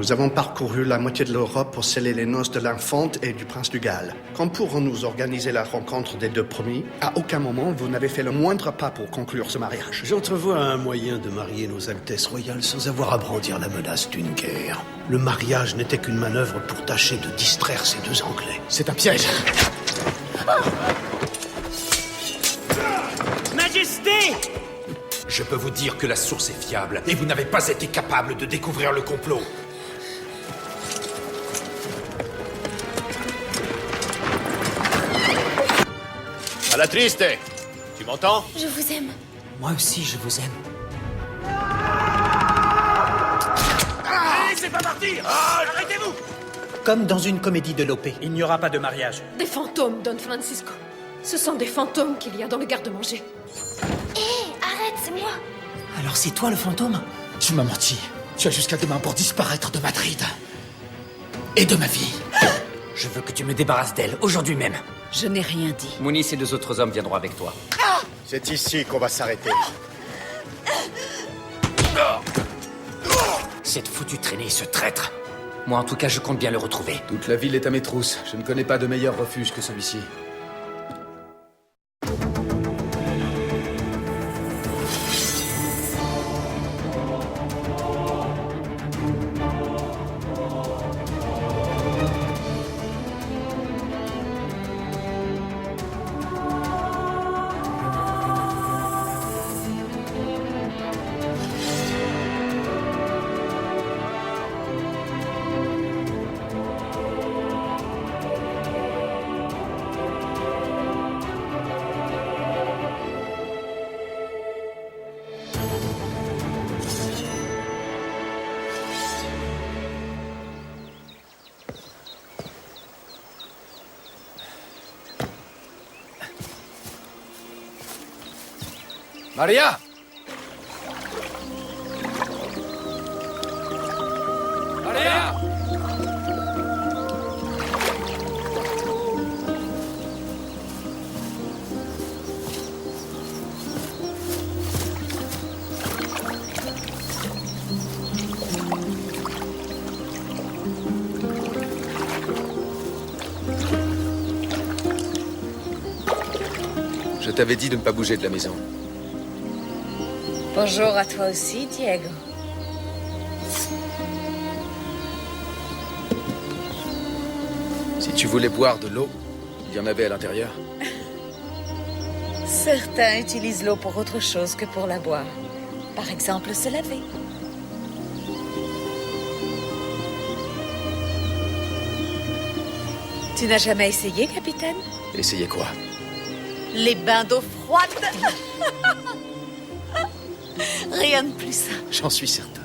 Nous avons parcouru la moitié de l'Europe pour sceller les noces de l'infante et du prince du Galles. Quand pourrons-nous organiser la rencontre des deux promis? À aucun moment, vous n'avez fait le moindre pas pour conclure ce mariage. J'entrevois un moyen de marier nos Altesses royales sans avoir à brandir la menace d'une guerre. Le mariage n'était qu'une manœuvre pour tâcher de distraire ces deux Anglais. C'est un piège. Majesté! Je peux vous dire que la source est fiable, et vous n'avez pas été capable de découvrir le complot. À la triste! Tu m'entends? Je vous aime. Moi aussi, je vous aime. Allez, c'est pas parti! Arrêtez-vous! Comme dans une comédie de Lope. Il n'y aura pas de mariage. Des fantômes, Don Francisco. Ce sont des fantômes qu'il y a dans le garde-manger. Hé, arrête, c'est moi. Alors c'est toi le fantôme? Tu m'as menti. Tu as jusqu'à demain pour disparaître de Madrid. Et de ma vie. Je veux que tu me débarrasses d'elle, aujourd'hui même. Je n'ai rien dit. Mounis et deux autres hommes viendront avec toi. C'est ici qu'on va s'arrêter. Cette foutue traînée, ce traître. Moi, en tout cas, je compte bien le retrouver. Toute la ville est à mes trousses. Je ne connais pas de meilleur refuge que celui-ci. Maria! Maria! Je t'avais dit de ne pas bouger de la maison. Bonjour à toi aussi, Diego. Si tu voulais boire de l'eau, il y en avait à l'intérieur. Certains utilisent l'eau pour autre chose que pour la boire. Par exemple, se laver. Tu n'as jamais essayé, capitaine? Essayez quoi? Les bains d'eau froide. Rien de plus simple. J'en suis certain.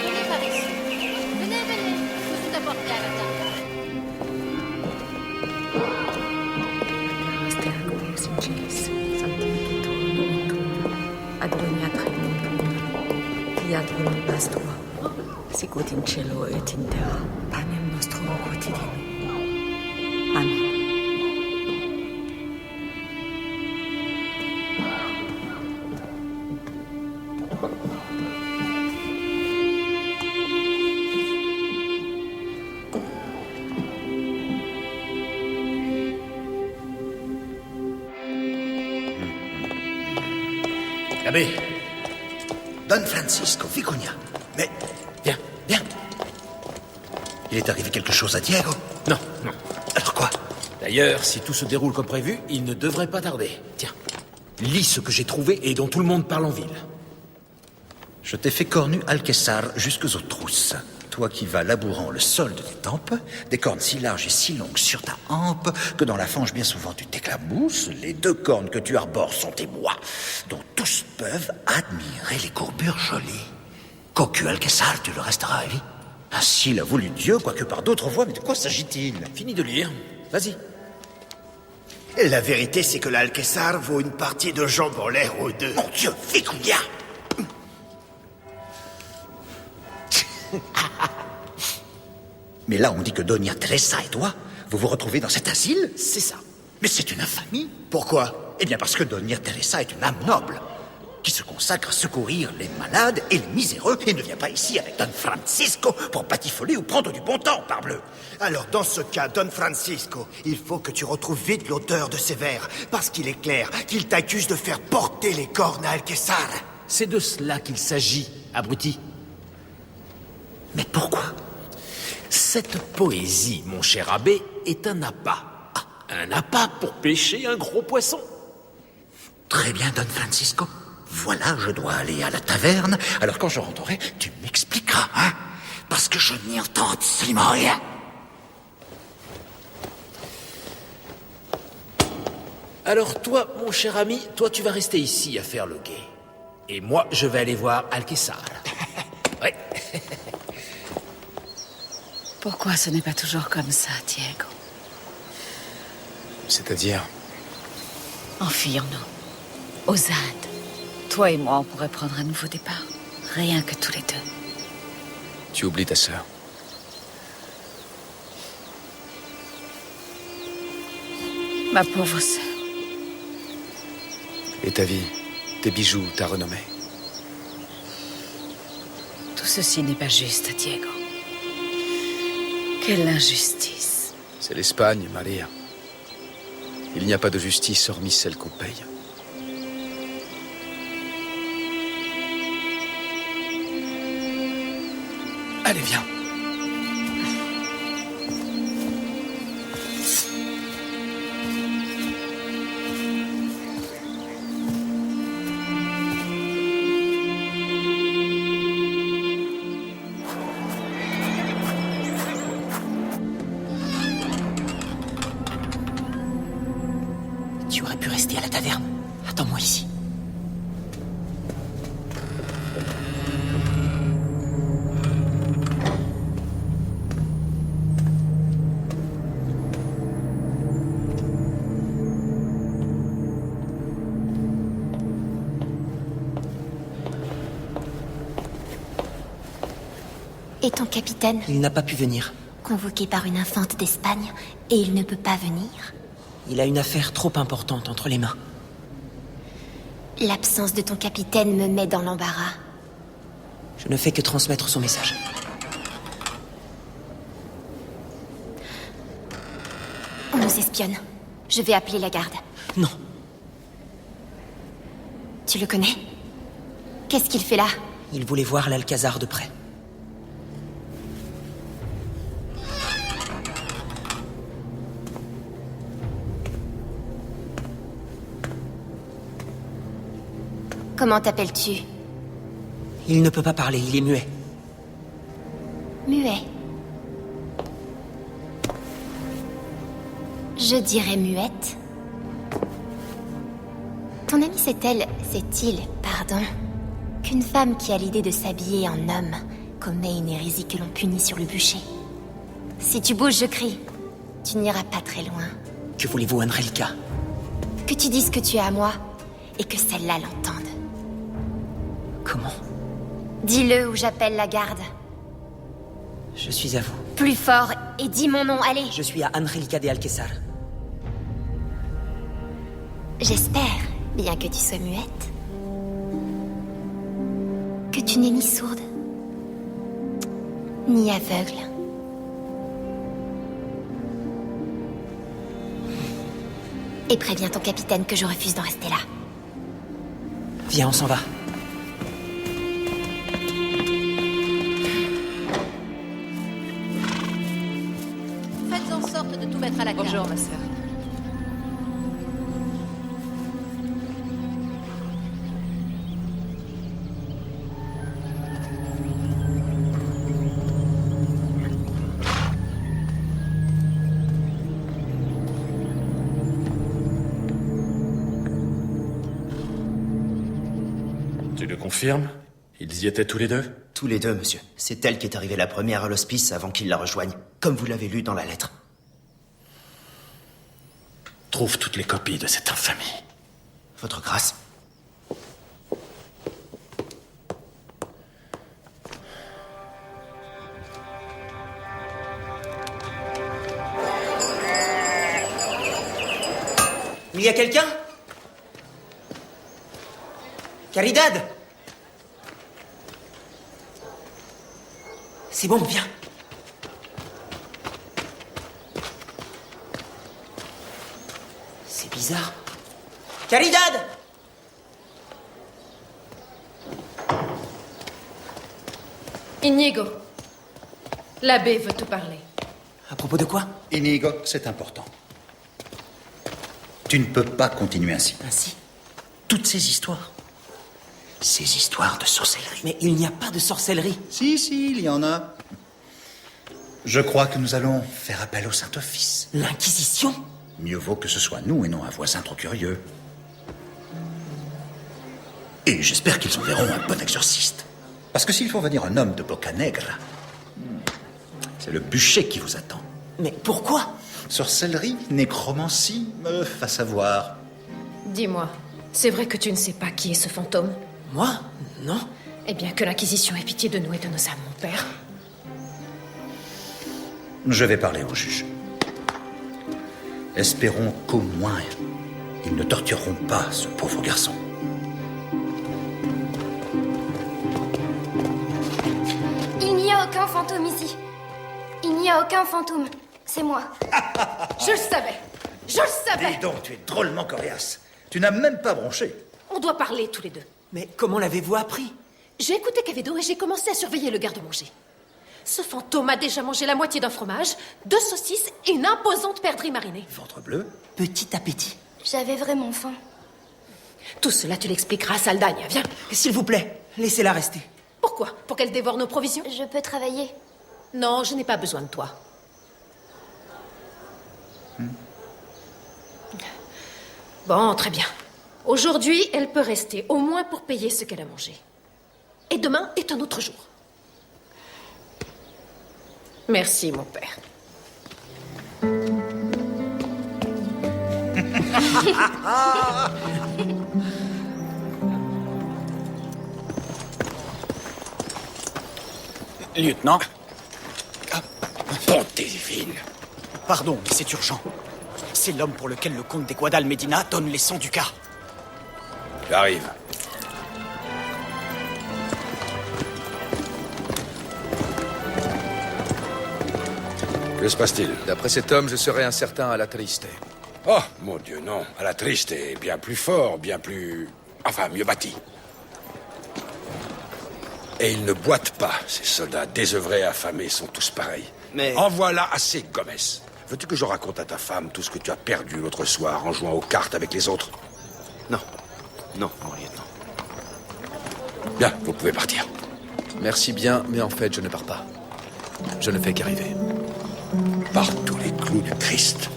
Venez par ici. Venez, venez. Je vous apporter à la table. Sicut in cielo et in terra, panem nostrum quotidianum. Amen. L'abbé. Don Francisco, Viconia. Mais, viens, viens. Il est arrivé quelque chose à Diego? Non, non. Alors quoi? D'ailleurs, si tout se déroule comme prévu, il ne devrait pas tarder. Tiens, lis ce que j'ai trouvé et dont tout le monde parle en ville. Je t'ai fait cornu Alquessar jusques aux trousses. Toi qui vas labourant le sol de tes tempes, des cornes si larges et si longues sur ta hampe que dans la fange bien souvent tu t'éclabousses, les deux cornes que tu arbores sont tes bois, dont tous peuvent admirer les courbures jolies. Cocu Alquessar, tu le resteras à vie. Ainsi l'a voulu Dieu, quoique par d'autres voies, mais de quoi s'agit-il? Fini de lire. Vas-y. Et la vérité, c'est que l'Alquessar vaut une partie de jambes en l'air aux deux. Mon Dieu, Figulia! Mais là, on dit que Doña Teresa et toi, vous vous retrouvez dans cet asile? C'est ça. Mais c'est une infamie. Pourquoi? Eh bien parce que Doña Teresa est une âme noble, qui se consacre à secourir les malades et les miséreux, et ne vient pas ici avec Don Francisco pour patifoler ou prendre du bon temps, parbleu. Alors, dans ce cas, Don Francisco, il faut que tu retrouves vite l'auteur de ces vers, parce qu'il est clair qu'il t'accuse de faire porter les cornes à Alquessar. C'est de cela qu'il s'agit, abruti. Mais pourquoi? Cette poésie, mon cher abbé, est un appât. Un appât pour pêcher un gros poisson. Très bien, Don Francisco. Voilà, je dois aller à la taverne. Alors quand je rentrerai, tu m'expliqueras, hein? Parce que je n'y entends absolument rien. Alors toi, mon cher ami, toi tu vas rester ici à faire le guet. Et moi, je vais aller voir Alquessar. Ouais. Pourquoi ce n'est pas toujours comme ça, Diego? C'est-à-dire? Enfuyons-nous. Aux Indes. Toi et moi, on pourrait prendre un nouveau départ. Rien que tous les deux. Tu oublies ta sœur. Ma pauvre sœur. Et ta vie, tes bijoux, ta renommée. Tout ceci n'est pas juste, Diego. Quelle injustice. C'est l'Espagne, Maria. Il n'y a pas de justice hormis celle qu'on paye. Allez, viens. Tu aurais pu rester à la taverne. Attends-moi ici. Et ton capitaine, Il n'a pas pu venir. convoqué par une infante d'Espagne, et il ne peut pas venir? Il a une affaire trop importante entre les mains. L'absence de ton capitaine me met dans l'embarras. Je ne fais que transmettre son message. On nous espionne. Je vais appeler la garde. Non, Tu le connais? Qu'est-ce qu'il fait là? il voulait voir l'Alcazar de près. Comment t'appelles-tu? Il ne peut pas parler, il est muet. Muet. Je dirais muette. Ton amie sait-il, pardon, qu'une femme qui a l'idée de s'habiller en homme commet une hérésie que l'on punit sur le bûcher? Si tu bouges, je crie. Tu n'iras pas très loin. Que voulez-vous, Angelica? Que tu dises que tu es à moi et que celle-là l'entende. Comment? Dis-le ou j'appelle la garde. Je suis à vous. Plus fort et dis mon nom, allez. Je suis à Angelica de Alquessar. J'espère, bien que tu sois muette, que tu n'es ni sourde, ni aveugle. Et préviens ton capitaine que je refuse d'en rester là. Viens, on s'en va. Faites en sorte de tout mettre à la carte. Bonjour, ma sœur. Tu le confirmes? Ils y étaient tous les deux? Tous les deux, monsieur. C'est elle qui est arrivée la première à l'hospice avant qu'il la rejoigne, comme vous l'avez lu dans la lettre. Trouve toutes les copies de cette infamie. Votre grâce. Il y a quelqu'un? Caridad? C'est bon, viens. C'est bizarre. Caridad! Inigo, l'abbé veut te parler. À propos de quoi? Inigo, c'est important. Tu ne peux pas continuer ainsi. Ainsi? Toutes ces histoires. Ces histoires de sorcellerie. Mais il n'y a pas de sorcellerie. Si, il y en a. Je crois que nous allons faire appel au Saint-Office. L'Inquisition? Mieux vaut que ce soit nous et non un voisin trop curieux. Et j'espère qu'ils enverront un bon exorciste. Parce que s'il faut venir un homme de Boccanegra, c'est le bûcher qui vous attend. Mais pourquoi? Sorcellerie, nécromancie, va savoir. Dis-moi, c'est vrai que tu ne sais pas qui est ce fantôme? Moi? Non. Eh bien, que l'Inquisition ait pitié de nous et de nos âmes, mon père. Je vais parler au juge. Espérons qu'au moins, ils ne tortureront pas ce pauvre garçon. Il n'y a aucun fantôme ici. Il n'y a aucun fantôme. C'est moi. Je le savais. Je le savais. Dis donc, tu es drôlement coriace. Tu n'as même pas bronché. On doit parler tous les deux. Mais comment l'avez-vous appris? J'ai écouté Quevedo et j'ai commencé à surveiller le garde-manger. Ce fantôme a déjà mangé la moitié d'un fromage, 2 saucisses et une imposante perdrix marinée. Ventre bleu. Petit appétit. J'avais vraiment faim. Tout cela, tu l'expliqueras à Saldagne. Viens. S'il vous plaît, laissez-la rester. Pourquoi? Pour qu'elle dévore nos provisions? Je peux travailler. Non, je n'ai pas besoin de toi. Bon, très bien. Aujourd'hui, elle peut rester, au moins pour payer ce qu'elle a mangé. Et demain est un autre jour. Merci, mon père. Lieutenant? Bonté divine. Pardon, mais c'est urgent. C'est l'homme pour lequel le comte des Guadalmedina donne les sons du cas. J'arrive. Que se passe-t-il? D'après cet homme, je serais un certain à la Triste. Oh, mon Dieu, non. À la Triste est bien plus fort, bien plus... Enfin, mieux bâti. Et ils ne boitent pas. Ces soldats désœuvrés, affamés, sont tous pareils. Mais... En voilà assez, Gomez. Veux-tu que je raconte à ta femme tout ce que tu as perdu l'autre soir en jouant aux cartes avec les autres? Non. Non, mon lieutenant. Bien, vous pouvez partir. Merci bien, mais en fait, je ne pars pas. Je ne fais qu'arriver. Par tous les clous du Christ.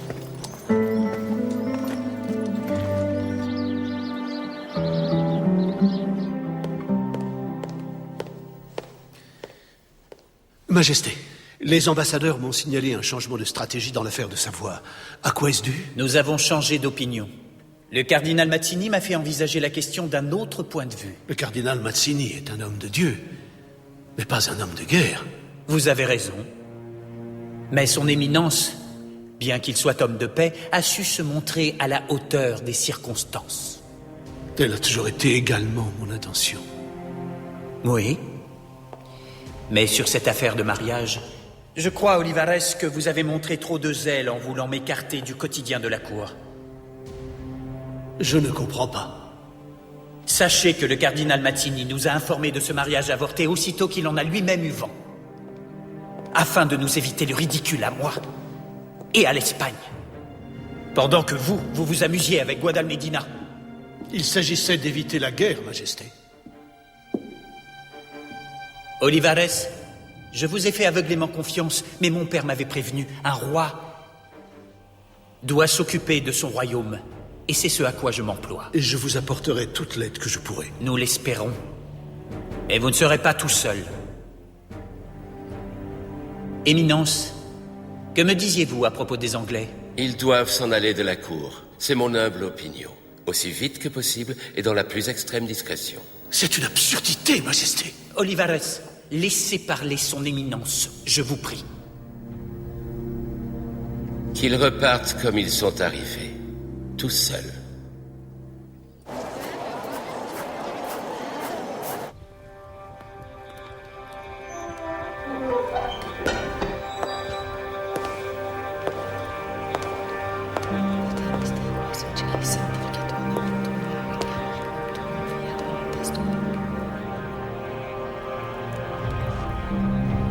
Majesté, les ambassadeurs m'ont signalé un changement de stratégie dans l'affaire de Savoie. À quoi est-ce dû? Nous avons changé d'opinion. Le cardinal Mazzini m'a fait envisager la question d'un autre point de vue. Le cardinal Mazzini est un homme de Dieu, mais pas un homme de guerre. Vous avez raison. Mais son éminence, bien qu'il soit homme de paix, a su se montrer à la hauteur des circonstances. Telle a toujours été également mon intention. Oui. Mais sur cette affaire de mariage, je crois, Olivares, que vous avez montré trop de zèle en voulant m'écarter du quotidien de la cour. Je ne comprends pas. Sachez que le cardinal Mazzini nous a informés de ce mariage avorté aussitôt qu'il en a lui-même eu vent. Afin de nous éviter le ridicule à moi et à l'Espagne. Pendant que vous vous amusiez avec Guadalmedina. Il s'agissait d'éviter la guerre, Majesté. Olivares, je vous ai fait aveuglément confiance, mais mon père m'avait prévenu. Un roi doit s'occuper de son royaume. Et c'est ce à quoi je m'emploie. Et je vous apporterai toute l'aide que je pourrai. Nous l'espérons. Et vous ne serez pas tout seul. Éminence, que me disiez-vous à propos des Anglais? Ils doivent s'en aller de la cour. C'est mon humble opinion. Aussi vite que possible et dans la plus extrême discrétion. C'est une absurdité, Majesté. Olivares, laissez parler son éminence, je vous prie. Qu'ils repartent comme ils sont arrivés, tout seuls.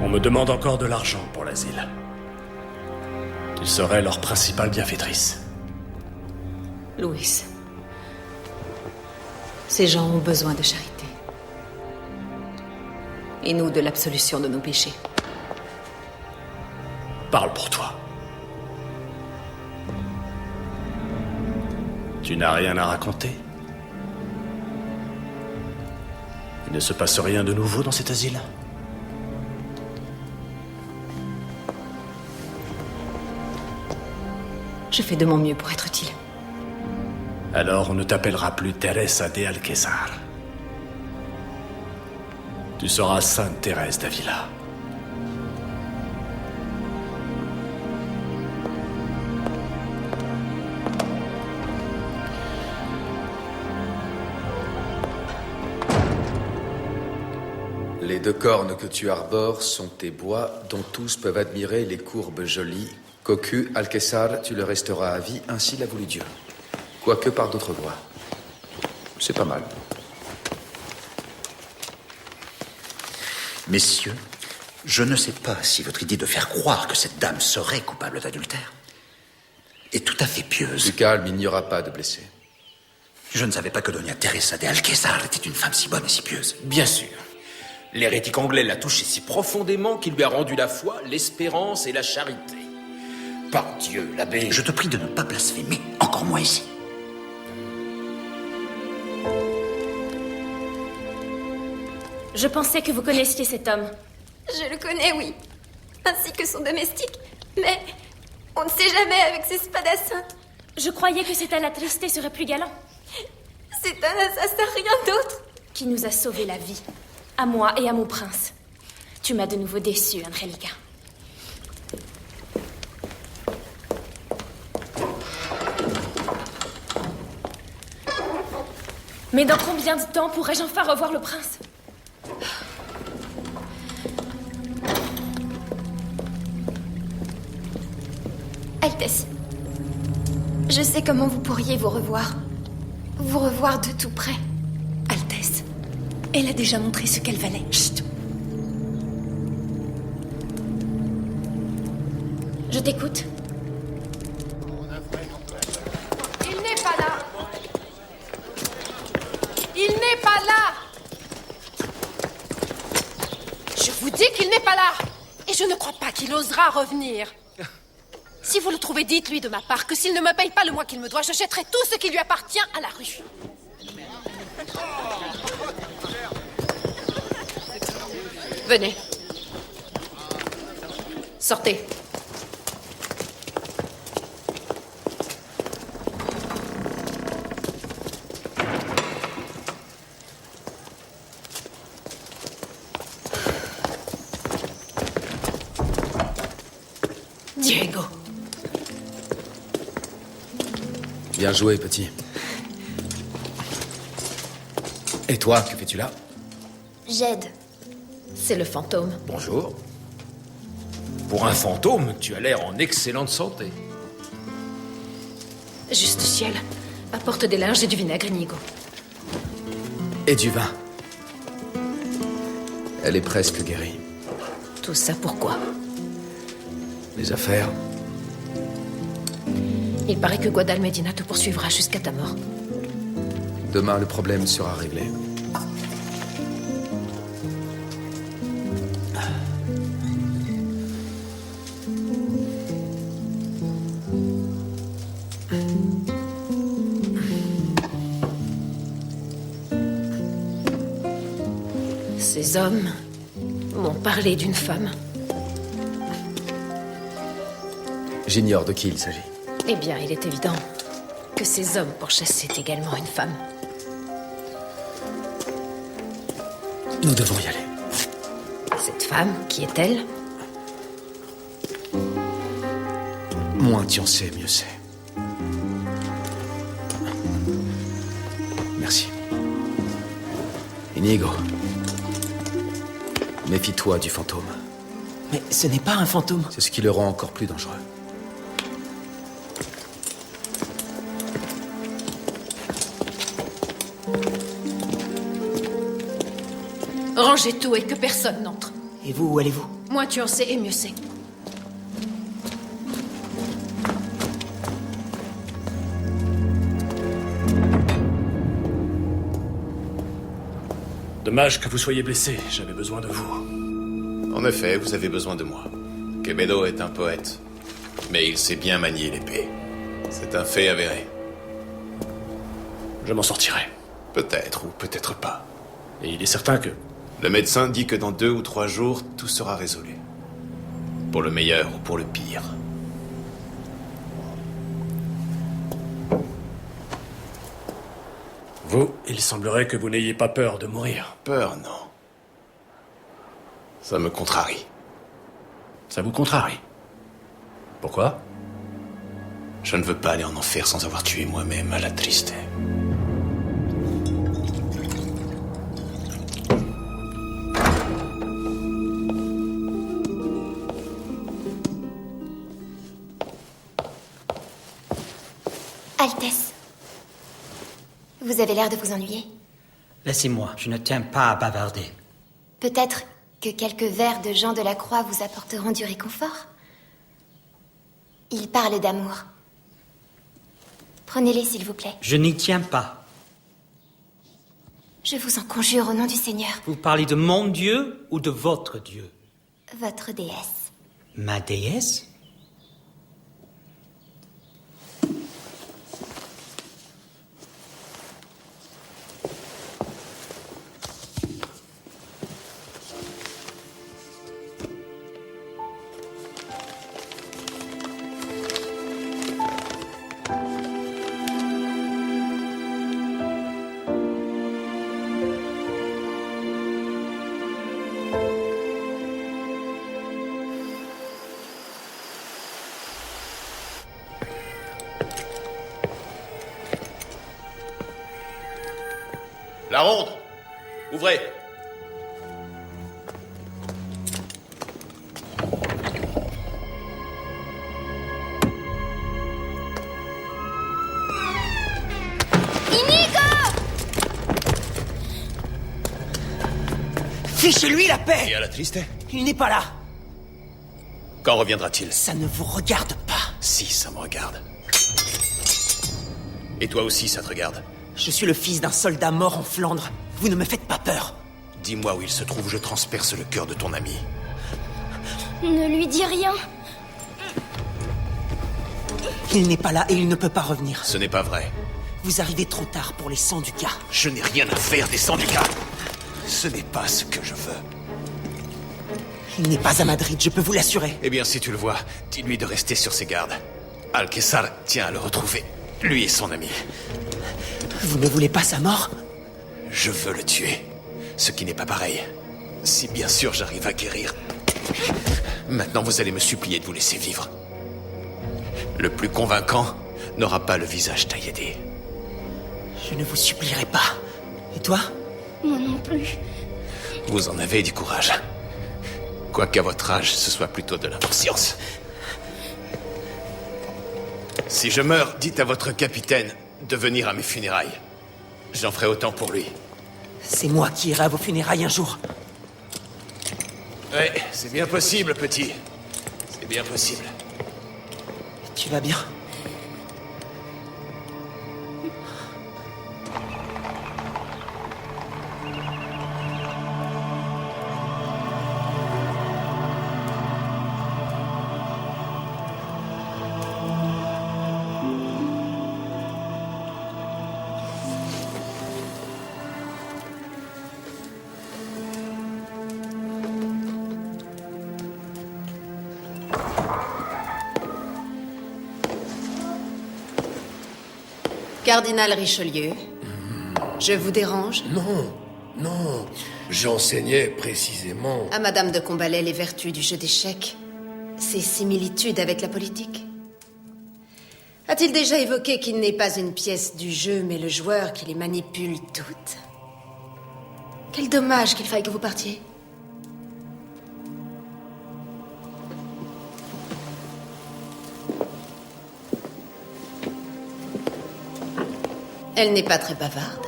On me demande encore de l'argent pour l'asile. Tu serais leur principale bienfaitrice. Louis, ces gens ont besoin de charité. Et nous de l'absolution de nos péchés. Parle pour toi. Tu n'as rien à raconter? Il ne se passe rien de nouveau dans cet asile? Je fais de mon mieux pour être utile. Alors on ne t'appellera plus Teresa de Alquezar. Tu seras Sainte Thérèse d'Avila. Les 2 cornes que tu arbores sont tes bois, dont tous peuvent admirer les courbes jolies. Cocu, Alquezar, tu le resteras à vie, ainsi l'a voulu Dieu. Quoique par d'autres voies. C'est pas mal. Messieurs, je ne sais pas si votre idée de faire croire que cette dame serait coupable d'adultère est tout à fait pieuse. Du calme, il n'y aura pas de blessés. Je ne savais pas que Doña Teresa de Alquezar était une femme si bonne et si pieuse. Bien sûr. L'hérétique anglais l'a touché si profondément qu'il lui a rendu la foi, l'espérance et la charité. Par Dieu, l'abbé... Je te prie de ne pas blasphémer, encore moins ici. Je pensais que vous connaissiez cet homme. Je le connais, oui. Ainsi que son domestique. Mais on ne sait jamais avec ces spadassins. Je croyais que cet Alatriste serait plus galant. C'est un assassin, rien d'autre. Qui nous a sauvé la vie. À moi et à mon prince. Tu m'as de nouveau déçu, Angelica. Mais dans combien de temps pourrai-je enfin revoir le prince? Altesse, je sais comment vous pourriez vous revoir. Vous revoir de tout près. Altesse, elle a déjà montré ce qu'elle valait. Chut. Je t'écoute. Il n'est pas là. Il n'est pas là. Je vous dis qu'il n'est pas là. Et je ne crois pas qu'il osera revenir. Si vous le trouvez, dites-lui de ma part que s'il ne me paye pas le mois qu'il me doit, je jetterai tout ce qui lui appartient à la rue. Venez. Sortez. Diego. Bien joué, petit. Et toi, que fais-tu là? J'aide. C'est le fantôme. Bonjour. Pour un fantôme, tu as l'air en excellente santé. Juste ciel. Apporte des linges et du vinaigre, Inigo. Et du vin. Elle est presque guérie. Tout ça pourquoi? Les affaires. Il paraît que Guadalmedina te poursuivra jusqu'à ta mort. Demain, le problème sera réglé. Ces hommes m'ont parlé d'une femme. J'ignore de qui il s'agit. Eh bien, il est évident. que ces hommes pourchassaient également une femme. Nous devons y aller. Cette femme, qui est-elle? Moins tu en sais, mieux c'est. Merci. Inigo. Méfie-toi du fantôme. Mais ce n'est pas un fantôme. C'est ce qui le rend encore plus dangereux. Rangez tout et que personne n'entre. Et vous, où allez-vous? Moins tu en sais et mieux c'est. Dommage que vous soyez blessé, j'avais besoin de vous. En effet, vous avez besoin de moi. Quevedo est un poète, mais il sait bien manier l'épée. C'est un fait avéré. Je m'en sortirai. Peut-être ou peut-être pas. Et il est certain que... Le médecin dit que dans 2 ou 3 jours, tout sera résolu. Pour le meilleur ou pour le pire. Vous, il semblerait que vous n'ayez pas peur de mourir. Peur, non. Ça me contrarie. Ça vous contrarie? Pourquoi? Je ne veux pas aller en enfer sans avoir tué moi-même à la triste. Altesse. Vous avez l'air de vous ennuyer. Laissez-moi, je ne tiens pas à bavarder. Peut-être que quelques vers de Jean de la Croix vous apporteront du réconfort. Il parle d'amour. Prenez-les, s'il vous plaît. Je n'y tiens pas. Je vous en conjure au nom du Seigneur. Vous parlez de mon Dieu ou de votre Dieu? Votre déesse. Ma déesse? La ronde! Ouvrez! Inigo! Fichez-lui la paix! Et à la triste? Il n'est pas là! Quand reviendra-t-il? Ça ne vous regarde pas. Si, ça me regarde. Et toi aussi, ça te regarde. Je suis le fils d'un soldat mort en Flandre. Vous ne me faites pas peur. Dis-moi où il se trouve, je transperce le cœur de ton ami. Ne lui dis rien. Il n'est pas là et il ne peut pas revenir. Ce n'est pas vrai. Vous arrivez trop tard pour les sangs du cas. Je n'ai rien à faire des sangs du cas. Ce n'est pas ce que je veux. Il n'est pas à Madrid, je peux vous l'assurer. Eh bien, si tu le vois, dis-lui de rester sur ses gardes. Alquessar tient à le retrouver. Lui et son ami. Vous ne voulez pas sa mort? Je veux le tuer. Ce qui n'est pas pareil. Si bien sûr j'arrive à guérir. Maintenant, vous allez me supplier de vous laisser vivre. Le plus convaincant n'aura pas le visage tailladé. Je ne vous supplierai pas. Et toi? Moi non plus. Vous en avez du courage. Quoiqu'à votre âge, ce soit plutôt de l'inconscience. Si je meurs, dites à votre capitaine de venir à mes funérailles. J'en ferai autant pour lui. C'est moi qui irai à vos funérailles un jour. Ouais, c'est bien possible, petit. C'est bien possible. Tu vas bien? Cardinal Richelieu, je vous dérange? Non, non. J'enseignais précisément... À Madame de Combalet les vertus du jeu d'échecs, ses similitudes avec la politique. A-t-il déjà évoqué qu'il n'est pas une pièce du jeu, mais le joueur qui les manipule toutes? Quel dommage qu'il faille que vous partiez. Elle n'est pas très bavarde.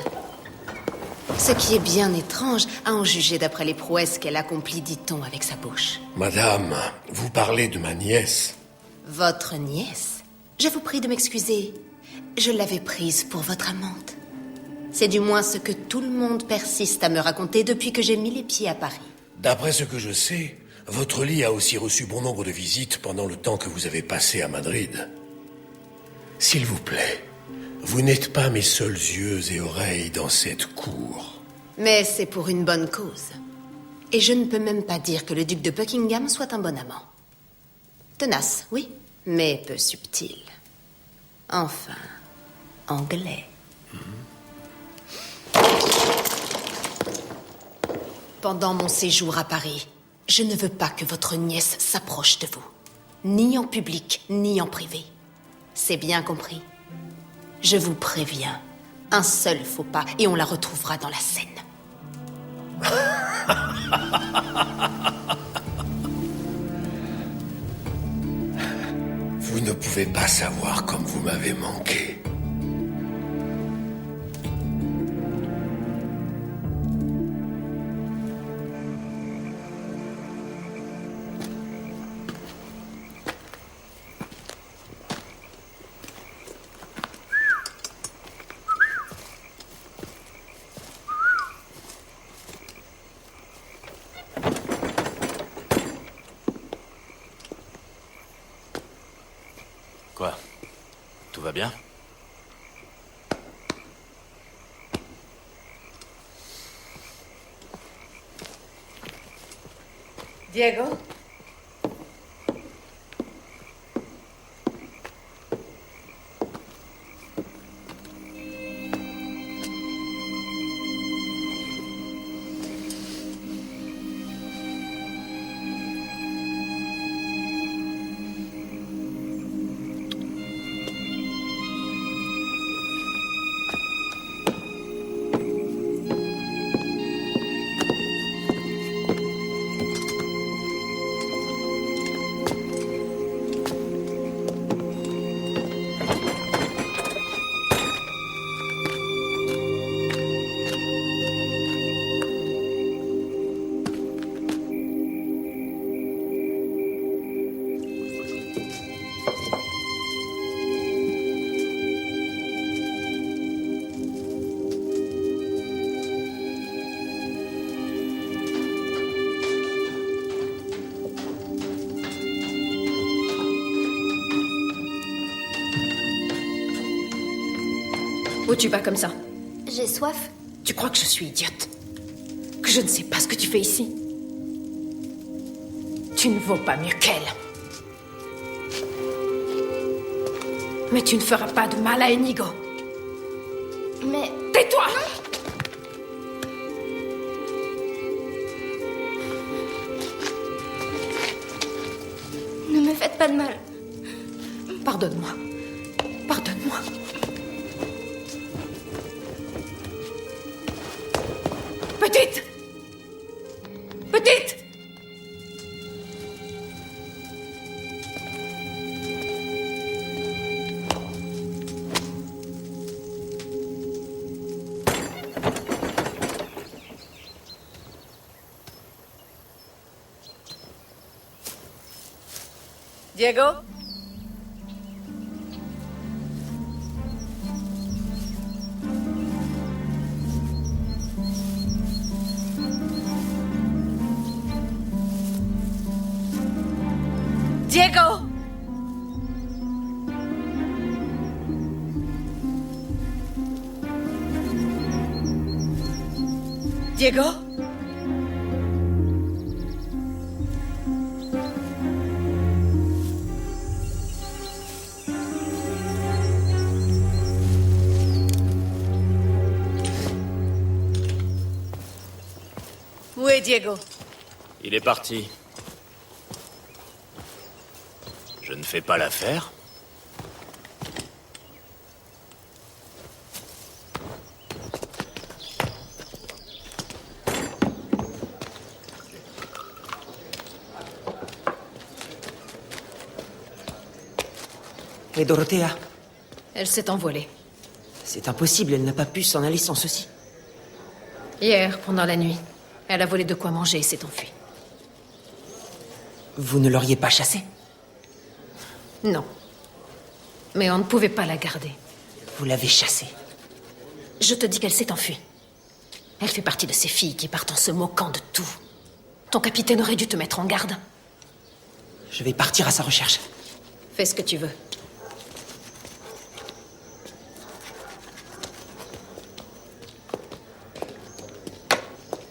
Ce qui est bien étrange, à en juger d'après les prouesses qu'elle accomplit, dit-on, avec sa bouche. Madame, vous parlez de ma nièce. Votre nièce? Je vous prie de m'excuser. Je l'avais prise pour votre amante. C'est du moins ce que tout le monde persiste à me raconter depuis que j'ai mis les pieds à Paris. D'après ce que je sais, votre lit a aussi reçu bon nombre de visites pendant le temps que vous avez passé à Madrid. S'il vous plaît, vous n'êtes pas mes seuls yeux et oreilles dans cette cour. Mais c'est pour une bonne cause. Et je ne peux même pas dire que le duc de Buckingham soit un bon amant. Tenace, oui, mais peu subtil. Enfin, anglais. Pendant mon séjour à Paris, je ne veux pas que votre nièce s'approche de vous. Ni en public, ni en privé. C'est bien compris? Je vous préviens, un seul faux pas et on la retrouvera dans la Seine. Vous ne pouvez pas savoir comme vous m'avez manqué. Quoi? Tout va bien? Diego? Où tu vas comme ça? J'ai soif. Tu crois que je suis idiote? Que je ne sais pas ce que tu fais ici? Tu ne vaux pas mieux qu'elle. Mais tu ne feras pas de mal à Inigo. Mais... Tais-toi! Ne me faites pas de mal. Pardonne-moi. Pardonne-moi. Petite! Petite! Diego? Diego! Diego? est Diego? Il est parti. Je ne fais pas l'affaire. Et Dorothea? Elle s'est envolée. C'est impossible, elle n'a pas pu s'en aller sans ceci. Hier, pendant la nuit, elle a volé de quoi manger et s'est enfuie. Vous ne l'auriez pas chassée? Non. Mais on ne pouvait pas la garder. Vous l'avez chassée? Je te dis qu'elle s'est enfuie. Elle fait partie de ces filles qui partent en se moquant de tout. Ton capitaine aurait dû te mettre en garde. Je vais partir à sa recherche. Fais ce que tu veux.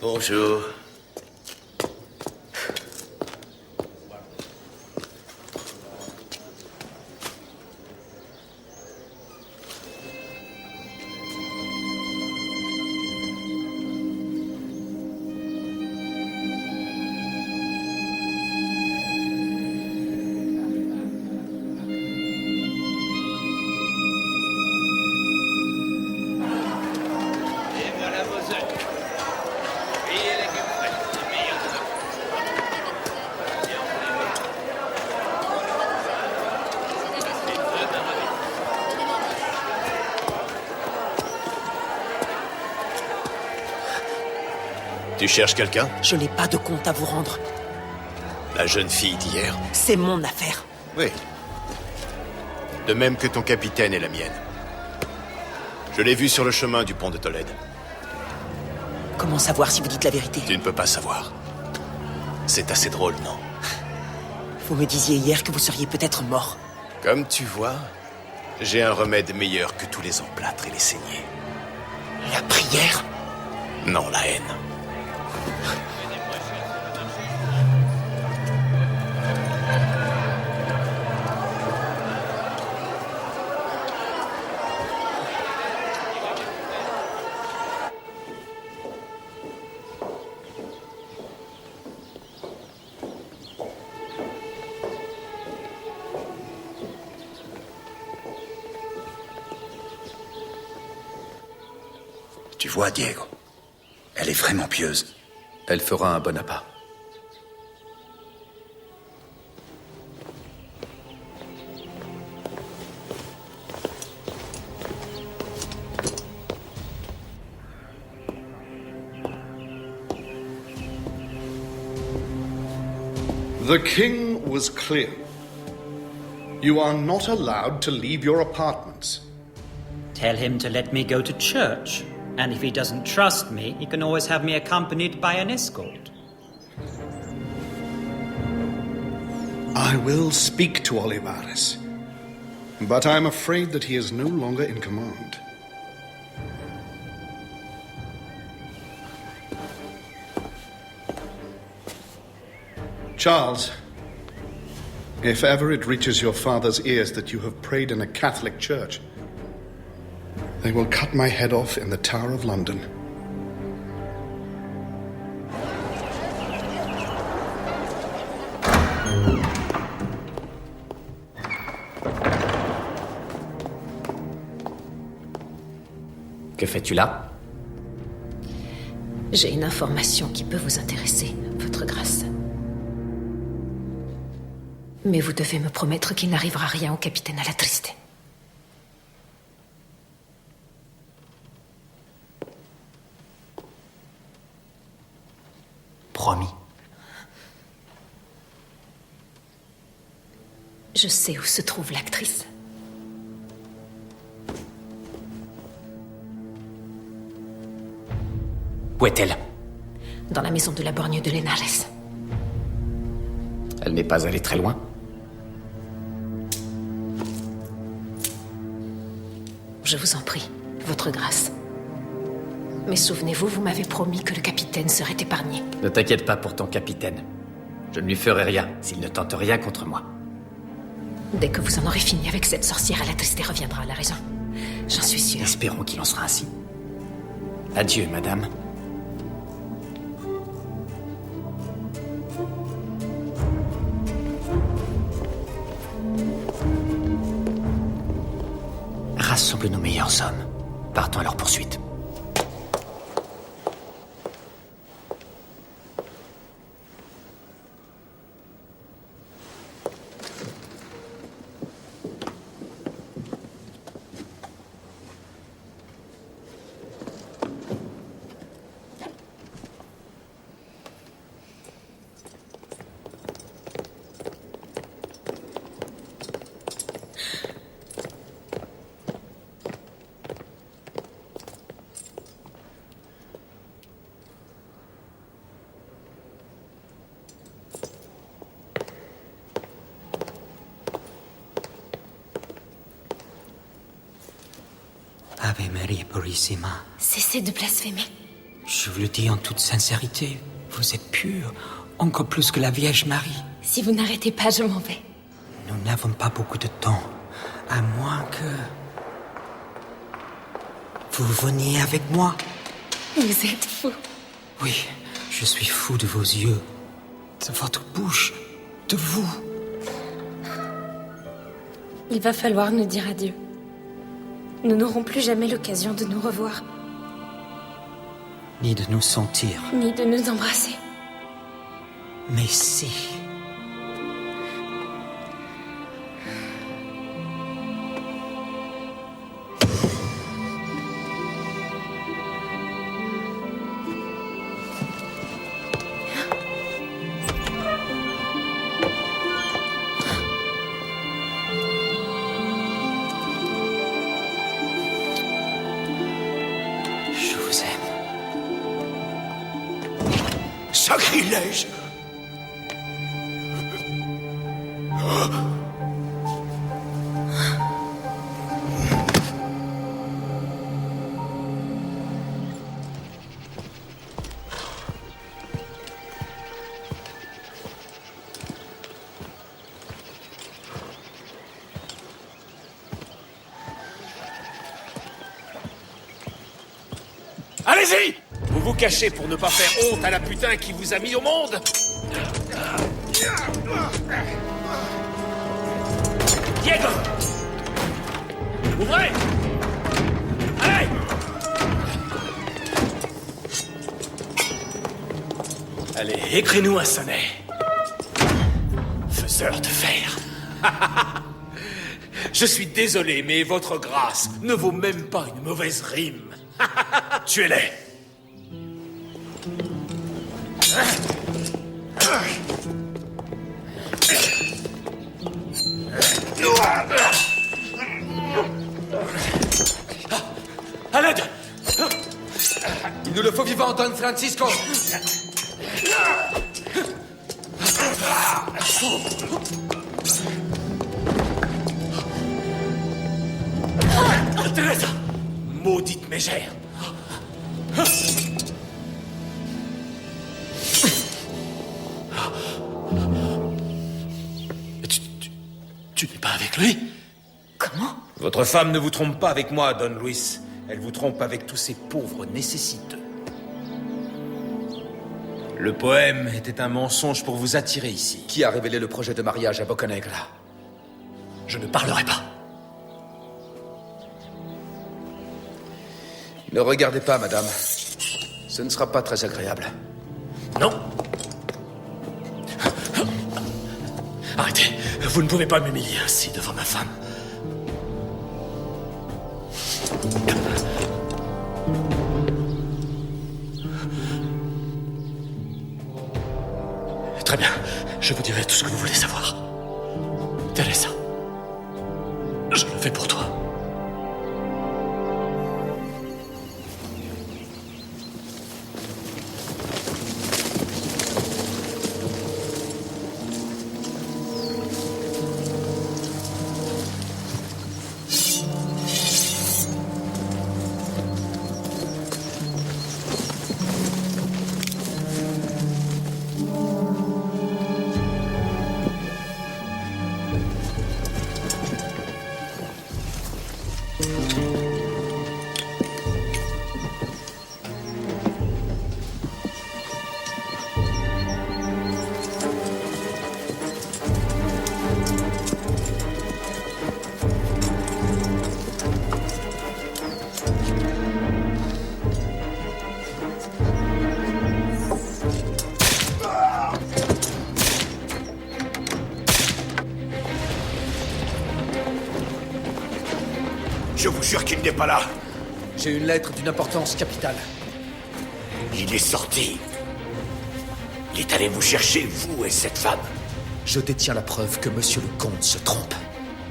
Bonjour. Tu cherches quelqu'un? Je n'ai pas de compte à vous rendre. La jeune fille d'hier? C'est mon affaire. Oui. De même que ton capitaine et la mienne. Je l'ai vue sur le chemin du pont de Tolède. Comment savoir si vous dites la vérité? Tu ne peux pas savoir. C'est assez drôle, non? Vous me disiez hier que vous seriez peut-être mort. Comme tu vois, j'ai un remède meilleur que tous les emplâtres et les saignées. La prière? Non, la haine. Tu vois, Diego, elle est vraiment pieuse. Elle fera un bon appât. The king was clear. You are not allowed to leave your apartments. Tell him to let me go to church. And if he doesn't trust me, he can always have me accompanied by an escort. I will speak to Olivares, but I'm afraid that he is no longer in command. Charles, if ever it reaches your father's ears that you have prayed in a Catholic church, they will cut my head off in the Tower of London. Que fais-tu là? J'ai une information qui peut vous intéresser, votre grâce. Mais vous devez me promettre qu'il n'arrivera rien au capitaine Alatriste. Promis. Je sais où se trouve l'actrice. Où est-elle? Dans la maison de la borgne de Linares. Elle n'est pas allée très loin. Je vous en prie, votre grâce. Mais souvenez-vous, vous m'avez promis que le capitaine serait épargné. Ne t'inquiète pas pour ton capitaine. Je ne lui ferai rien s'il ne tente rien contre moi. Dès que vous en aurez fini avec cette sorcière, Alatriste reviendra à la raison. J'en suis sûre. Espérons qu'il en sera ainsi. Adieu, madame. vie, en somme. Partons à leur poursuite. Ave Maria Purissima. Cessez de blasphémer. Je vous le dis en toute sincérité, vous êtes pure, encore plus que la Vierge Marie. Si vous n'arrêtez pas, je m'en vais. Nous n'avons pas beaucoup de temps, à moins que... vous veniez avec moi. Vous êtes fou. Oui, je suis fou de vos yeux, de votre bouche, de vous. Il va falloir nous dire adieu. Nous n'aurons plus jamais l'occasion de nous revoir, Ni de nous sentir. ni de nous embrasser. Mais si... Je vous aime. Sacrilège! Allez-y! Vous vous cachez pour ne pas faire honte à la putain qui vous a mis au monde? Diego! Ouvrez! Allez! Allez, écris-nous un sonnet. Faiseur de fer. Je suis désolé, mais votre grâce ne vaut même pas une mauvaise rime. Tuez-les! À l'aide! Il nous le faut vivant, Don Francisco. Teresa! Maudite mégère! Tu n'es pas avec lui? Comment? Votre femme ne vous trompe pas avec moi, Don Luis. Elle vous trompe avec tous ces pauvres nécessiteux. Le poème était un mensonge pour vous attirer ici. Qui a révélé le projet de mariage à Boccanegra? Je ne parlerai pas. Ne regardez pas, madame. Ce ne sera pas très agréable. Non. Arrêtez. Vous ne pouvez pas m'humilier ainsi devant ma femme. Très bien. Je vous dirai tout ce que vous voulez savoir. Teresa, je le fais pour toi. jure qu'il n'est pas là. J'ai une lettre d'une importance capitale. Il est sorti. Il est allé vous chercher, vous et cette femme. Je détiens la preuve que monsieur le comte se trompe.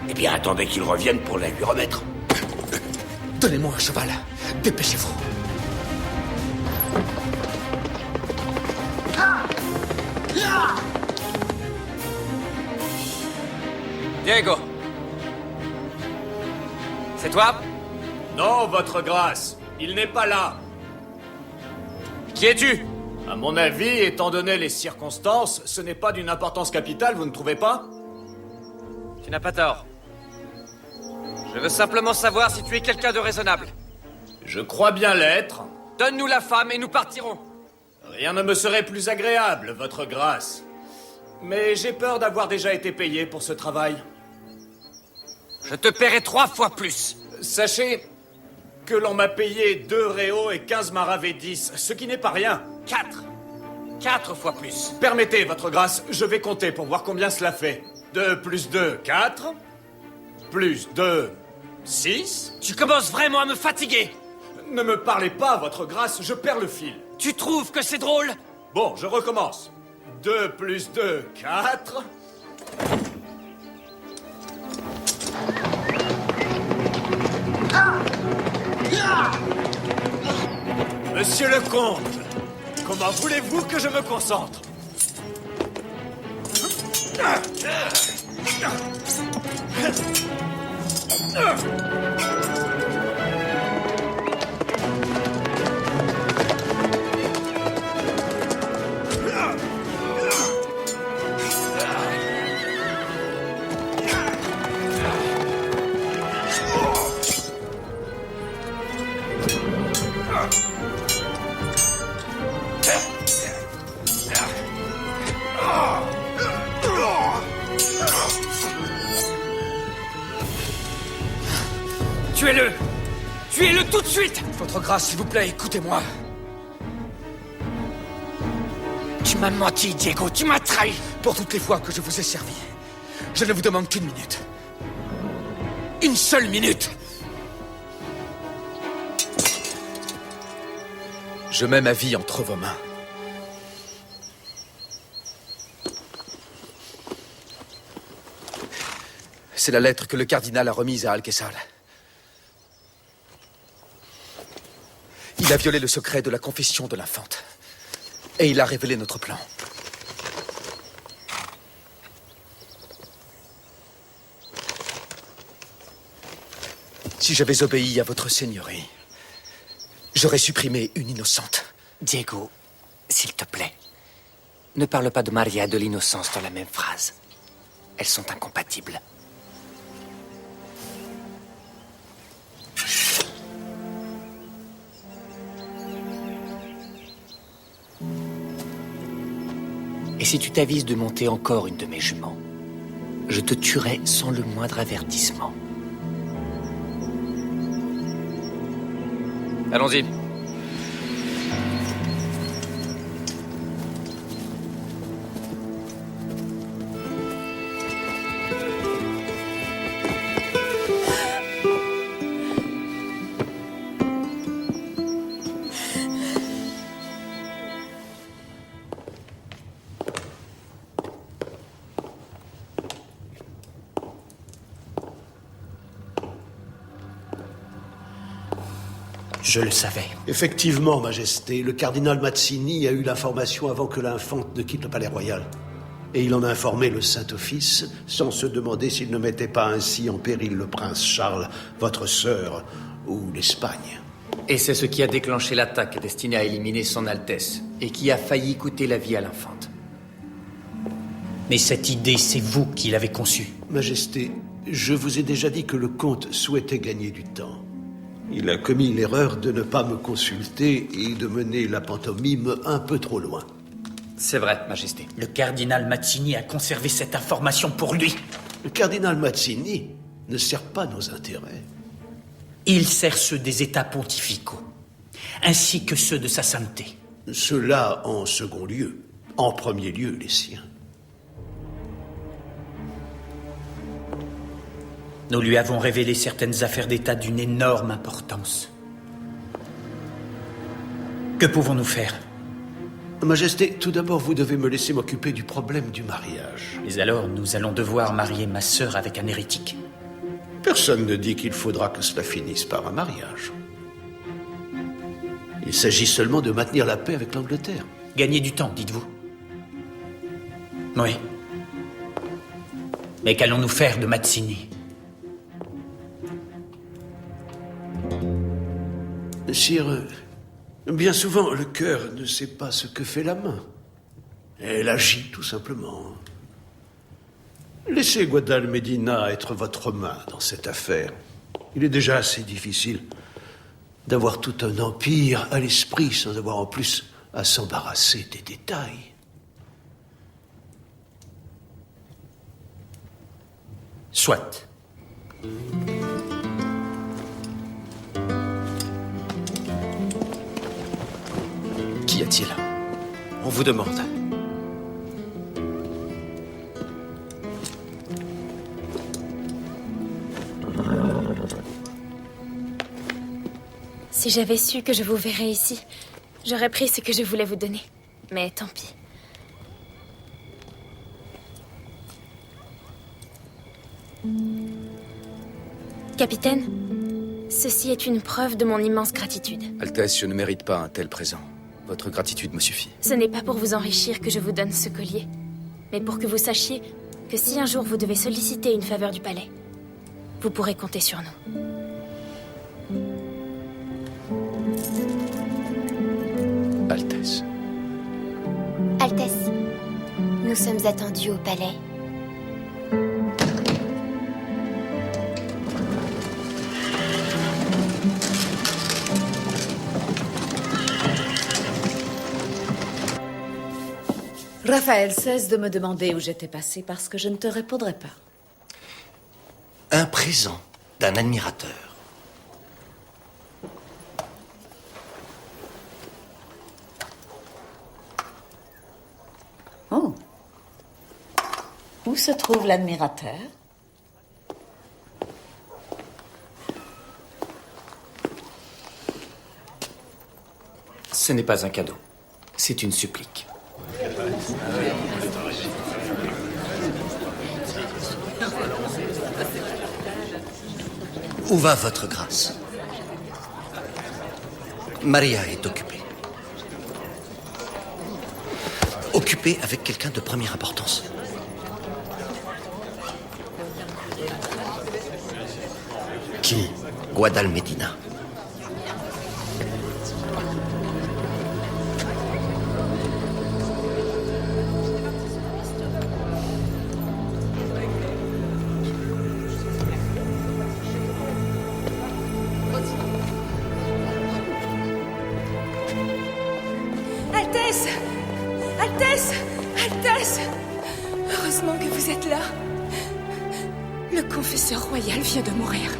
Eh bien, attendez qu'il revienne pour la lui remettre. Donnez-moi un cheval. Dépêchez-vous. Diego. C'est toi? Non, votre grâce. Il n'est pas là. Qui es-tu? À mon avis, étant donné les circonstances, ce n'est pas d'une importance capitale, vous ne trouvez pas? Tu n'as pas tort. Je veux simplement savoir si tu es quelqu'un de raisonnable. Je crois bien l'être. Donne-nous la femme et nous partirons. Rien ne me serait plus agréable, votre grâce. Mais j'ai peur d'avoir déjà été payé pour ce travail. Je te paierai 3 fois plus. Sachez que l'on m'a payé 2 réaux et 15 maravédis, ce qui n'est pas rien. 4. 4 fois plus. Permettez, votre grâce, je vais compter pour voir combien cela fait. 2 plus 2, 4. Plus 2, 6. Tu commences vraiment à me fatiguer. Ne me parlez pas, votre grâce, je perds le fil. Tu trouves que c'est drôle? Bon, je recommence. 2 plus 2, 4. Monsieur le comte, comment voulez-vous que je me concentre? Tuez-le! Tuez-le tout de suite! Votre grâce, s'il vous plaît, écoutez-moi. Tu m'as menti, Diego, tu m'as trahi! Pour toutes les fois que je vous ai servi, je ne vous demande qu'une minute. Une seule minute! Je mets ma vie entre vos mains. C'est la lettre que le cardinal a remise à Alquessal. Il a violé le secret de la confession de l'infante. Et il a révélé notre plan. Si j'avais obéi à votre seigneurie, j'aurais supprimé une innocente. Diego, s'il te plaît, ne parle pas de Maria et de l'innocence dans la même phrase. Elles sont incompatibles. Et si tu t'avises de monter encore une de mes juments, je te tuerai sans le moindre avertissement. Allons-y. Je le savais. Effectivement, Majesté, le cardinal Mazzini a eu l'information avant que l'infante ne quitte le palais royal. Et il en a informé le Saint-Office, sans se demander s'il ne mettait pas ainsi en péril le prince Charles, votre sœur, ou l'Espagne. Et c'est ce qui a déclenché l'attaque destinée à éliminer son Altesse, et qui a failli coûter la vie à l'infante. Mais cette idée, c'est vous qui l'avez conçue. Majesté, je vous ai déjà dit que le comte souhaitait gagner du temps. Il a commis l'erreur de ne pas me consulter et de mener la pantomime un peu trop loin. C'est vrai, Majesté. Le cardinal Mazzini a conservé cette information pour lui. Le cardinal Mazzini ne sert pas nos intérêts. Il sert ceux des États pontificaux, ainsi que ceux de sa sainteté. Cela en second lieu. En premier lieu, les siens. Nous lui avons révélé certaines affaires d'État d'une énorme importance. Que pouvons-nous faire? Majesté, tout d'abord, vous devez me laisser m'occuper du problème du mariage. Mais alors, nous allons devoir marier ma sœur avec un hérétique. Personne ne dit qu'il faudra que cela finisse par un mariage. Il s'agit seulement de maintenir la paix avec l'Angleterre. Gagner du temps, dites-vous? Oui. Mais qu'allons-nous faire de Mazzini? Sire, bien souvent, le cœur ne sait pas ce que fait la main. Elle agit, tout simplement. Laissez Guadalmedina être votre main dans cette affaire. Il est déjà assez difficile d'avoir tout un empire à l'esprit sans avoir en plus à s'embarrasser des détails. Soit. Qu'y a-t-il? On vous demande. Si j'avais su que je vous verrais ici, j'aurais pris ce que je voulais vous donner. Mais tant pis. Capitaine, ceci est une preuve de mon immense gratitude. Altesse, je ne mérite pas un tel présent. Votre gratitude me suffit. Ce n'est pas pour vous enrichir que je vous donne ce collier, mais pour que vous sachiez que si un jour vous devez solliciter une faveur du palais, vous pourrez compter sur nous. Altesse. Altesse, nous sommes attendus au palais. Raphaël, cesse de me demander où j'étais passé parce que je ne te répondrai pas. Un présent d'un admirateur. Oh. Où se trouve l'admirateur? Ce n'est pas un cadeau. C'est une supplique. Où va votre grâce? Maria est occupée. Occupée avec quelqu'un de première importance. Qui? Guadalmedina. Altesse! Altesse! Altesse! Heureusement que vous êtes là. Le confesseur royal vient de mourir.